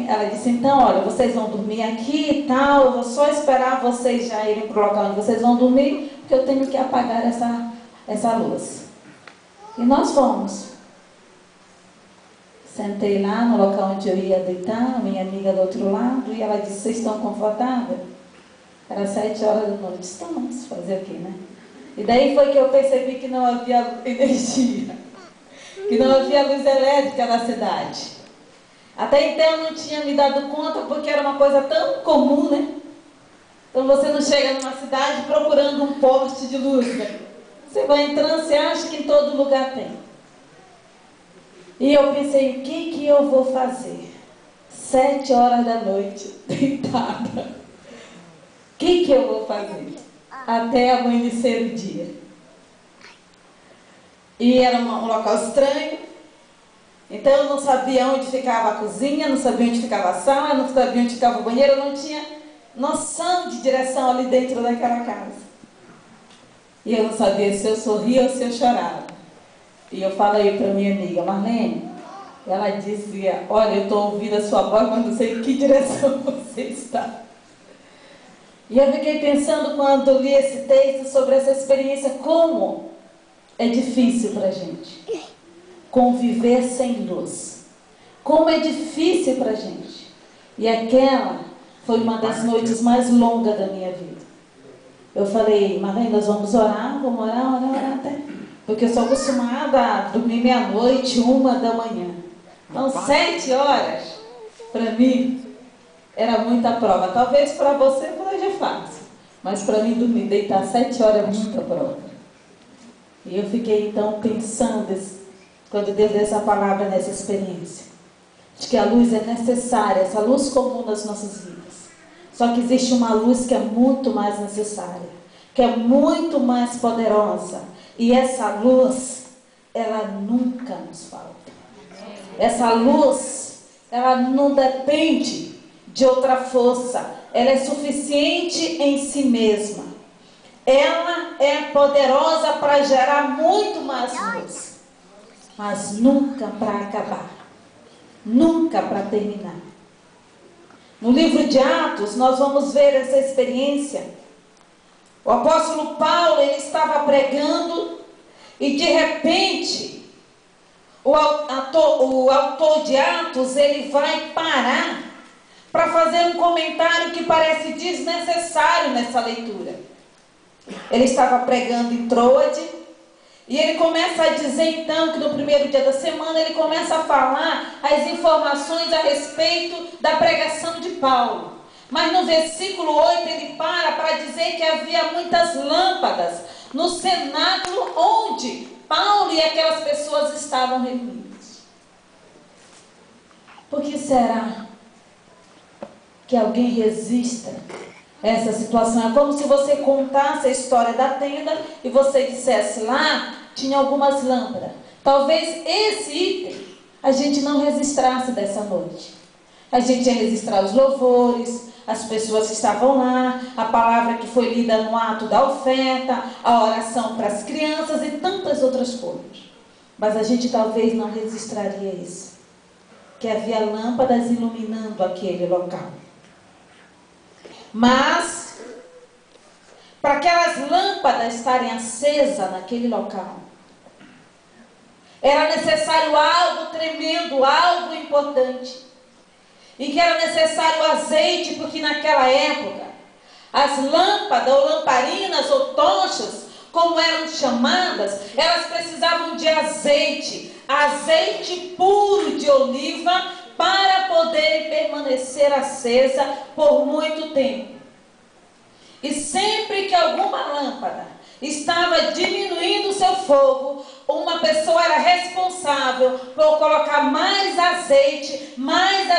ela disse, então, olha, vocês vão dormir aqui e tal, eu vou só esperar vocês já irem para o local onde vocês vão dormir, porque eu tenho que apagar essa luz. E nós fomos. Sentei lá no local onde eu ia deitar, minha amiga do outro lado, e ela disse, vocês estão confortáveis? Era 7 horas da noite. Estamos, fazer o quê, né? E daí foi que eu percebi que não havia energia, que não havia luz elétrica na cidade. Até então eu não tinha me dado conta, porque era uma coisa tão comum, né? Então você não chega numa cidade procurando um poste de luz, né? Você vai entrando, você acha que em todo lugar tem. E eu pensei, o que eu vou fazer? 7 horas da noite, deitada. O que eu vou fazer? Até amanhecer o dia. E era um local estranho. Então eu não sabia onde ficava a cozinha, não sabia onde ficava a sala, não sabia onde ficava o banheiro, eu não tinha noção de direção ali dentro daquela casa. E eu não sabia se eu sorria ou se eu chorava. E eu falei para minha amiga, Marlene, ela dizia, olha, eu estou ouvindo a sua voz, mas não sei em que direção você está. E eu fiquei pensando quando li esse texto sobre essa experiência, como é difícil para a gente conviver sem luz. Como é difícil para a gente. E aquela foi uma das noites mais longas da minha vida. Eu falei, Marlene, nós vamos orar, vamos orar até. Porque eu sou acostumada a dormir meia-noite, 1 da manhã. Então, 7 horas, para mim, era muita prova. Talvez para você seja fácil. Mas para mim, dormir, deitar 7 horas é muita prova. E eu fiquei, então, pensando, quando Deus deu essa palavra nessa experiência, de que a luz é necessária, essa luz comum das nossas vidas. Só que existe uma luz que é muito mais necessária, que é muito mais poderosa. E essa luz, ela nunca nos falta. Essa luz, ela não depende de outra força. Ela é suficiente em si mesma. Ela é poderosa para gerar muito mais luz. Mas nunca para acabar. Nunca para terminar. No livro de Atos, nós vamos ver essa experiência. O apóstolo Paulo, ele estava pregando e de repente o autor de Atos, ele vai parar para fazer um comentário que parece desnecessário nessa leitura. Ele estava pregando em Troade e ele começa a dizer então que no primeiro dia da semana ele começa a falar as informações a respeito da pregação de Paulo. Mas no versículo 8 ele para dizer que havia muitas lâmpadas no cenáculo onde Paulo e aquelas pessoas estavam reunidas. Por que será que alguém resista a essa situação? É como se você contasse a história da tenda e você dissesse, lá tinha algumas lâmpadas. Talvez esse item a gente não registrasse dessa noite. A gente ia registrar os louvores, as pessoas que estavam lá, a palavra que foi lida no ato da oferta, a oração para as crianças e tantas outras coisas. Mas a gente talvez não registraria isso. Que havia lâmpadas iluminando aquele local. Mas, para aquelas lâmpadas estarem acesas naquele local, era necessário algo tremendo, algo importante. E que era necessário azeite, porque naquela época, as lâmpadas, ou lamparinas, ou tochas, como eram chamadas, elas precisavam de azeite. Azeite puro de oliva, para poder permanecer acesa por muito tempo. E sempre que alguma lâmpada estava diminuindo o seu fogo, uma pessoa era responsável por colocar mais azeite, mais